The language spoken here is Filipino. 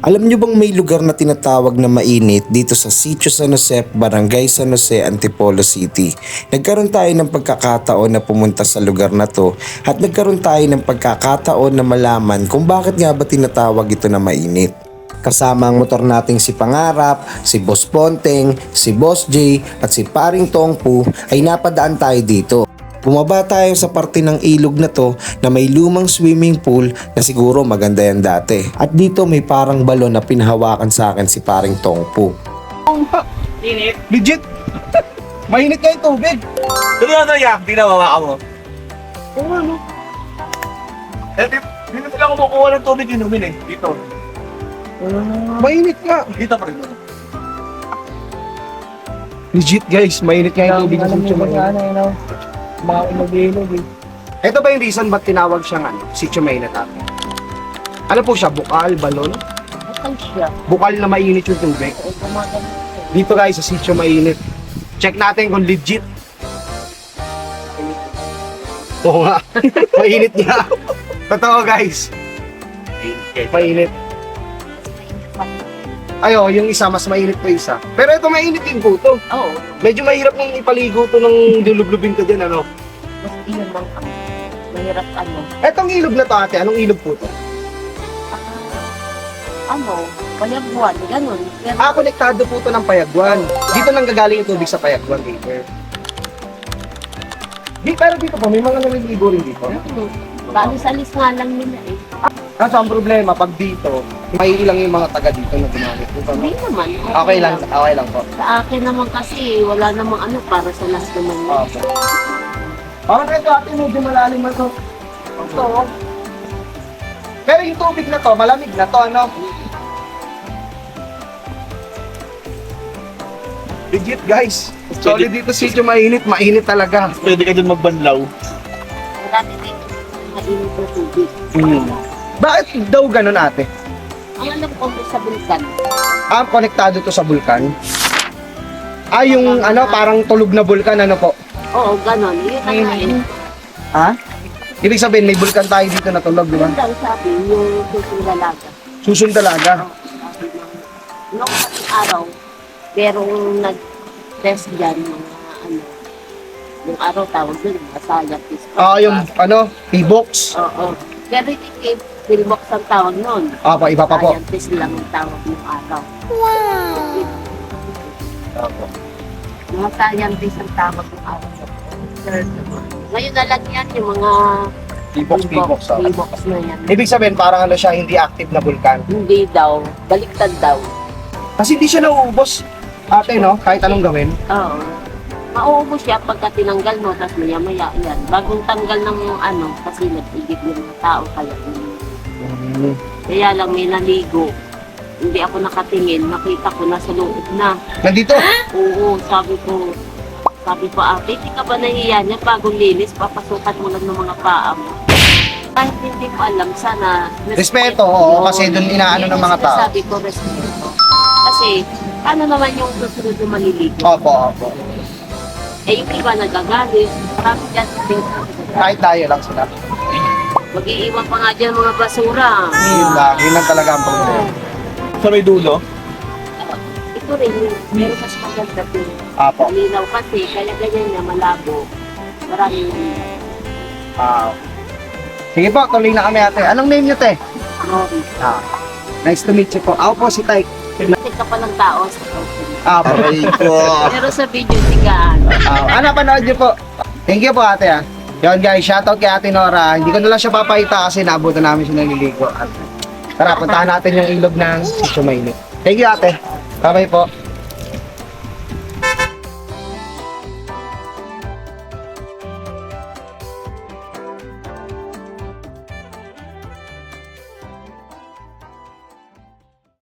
Alam nyo bang may lugar na tinatawag na mainit dito sa Sitio San Jose, Barangay San Jose, Antipolo City? Nagkaroon tayo ng pagkakataon na pumunta sa lugar na to at nagkaroon tayo ng pagkakataon na malaman kung bakit nga ba tinatawag ito na mainit. Kasama ang motor nating si Pangarap, si Boss Ponteng, si Boss J at si Paring Tongpu ay napadaan tayo dito. Bumaba tayo sa parte ng ilog na to na may lumang swimming pool na siguro maganda yan dati. At dito may parang balon na pinahawakan sa akin si Paring Tongpu. Init. Legit! Mainit nga yung tubig. Tuloy na yan, di na mawaka mo. Oo ano? Eh, dito sila kumukuha ng tubig inumin eh. Dito. Mainit nga. Dito pa rin. Legit guys, mainit nga yung tubig sa sitio mainit. Mga ilog-ilog eh. Ito ba yung reason ba't tinawag siyang sitio mainit natin? Ano po siya? Bukal, balon? Bukal siya. Bukal na mainit yung tubig. O gumagamit siya. Dito guys, sa sitio mainit. Check natin kung legit. Oo nga. Mainit niya. Totoo guys. Mainit. Ayo, yung isa mas mainit pa isa. Pero ito mainit din po to. Oo. Medyo mahirap nung ipaligo to ng lulublubin ka dyan, ano? Mas iyon lang ang mahirap ano. Etong ilog na to ate, anong ilog po to? Payagbuan, ganun. Pero, Konektado po to ng Payagwan. Dito nang gagaling yung tubig sa Payagwan dito. Pero dito po, may mga naliligo rin dito. balis-alis nga lang nila eh. Kaso ang problema, pag dito, may ilang yung mga taga dito na gumamit. Hindi naman. Okay lang po. Sa akin naman kasi, wala namang ano para sa last naman. Okay. Parang ito ate, medyo malalim na to. Ito. Pero yung tubig na to, malamig na to, ano? Legit guys. Solid dito sitio mainit talaga. Pwede ka dun magbanlaw. Wala din dito mainit na tubig. Bakit daw ganun ate? Ang alam ko sa bulkan. Konektado to sa bulkan. Yung ano, parang tulog na bulkan, ano po? Oo, ganun. Yun ang mainit. Ha? Ibig sabihin, may bulkan tayo dito na tulog, di ba? Yun daw sabi, yung susundalaga. Susundalaga. Noong kasing araw, merong nag-test dyan, mga ano, yung araw tawag dun, masaya, Yung ano, P-box. Oo. Pero hindi Pilbox ang tawag nun. Iba pa po. Scientist lang ang tawag ng araw. Opo. Mga scientist ang tawag ng araw. Ngayon na lang yan, yung mga P-box. Pilbox na yan. Ibig sabihin, parang ano siya, hindi active na bulkan. Hindi daw, baliktad daw. Kasi hindi siya nauubos, ate, no? Kahit anong gawin. Oo. Mauubos siya pagka tinanggal mo, tapos maya-maya yan. Bagong tanggal ng ano, kasi nag-igip yung mga tao, kaya lang may naligo. Hindi ako nakatingin, nakita ko nasa loob na. Nandito? Oo, sabi ko, ate, hindi ka ba nahiya niya bagong linis, papasukan mo lang ng mga paa mo. Kahit hindi ko alam, sana Respeto, oo, kasi dun inaano ng mga tao. Sabi ko, respeto. Kasi, ano naman yung susunod na maliligo? Opo. Eh, yung iba nagagalit, marami dyan Kahit tayo lang sila. mag-iiwan pa nga dyan mga basura. Yun lang talaga ang problema. Sa may dulo? Ito rin, meron mas maganda din. Apo. Malinaw kasi, kaya ganyan niya, malabo. Maraming Sige po, tuloy na kami ate. Anong name niyo, te? Nori. Nice to meet you po. Ako po si Tyke. Tingnan ka pa ng tao sa social. Aray ko. Pero sa video, tigaan. Panood niyo po. Thank you po ate ha. Yun guys, shoutout kay ate Nora. Hindi ko na lang siya papakita kasi naabutan namin siya naliligo. Tara, puntahan natin yung ilog ng Sitio Mainit. Thank you ate. Bye-bye po.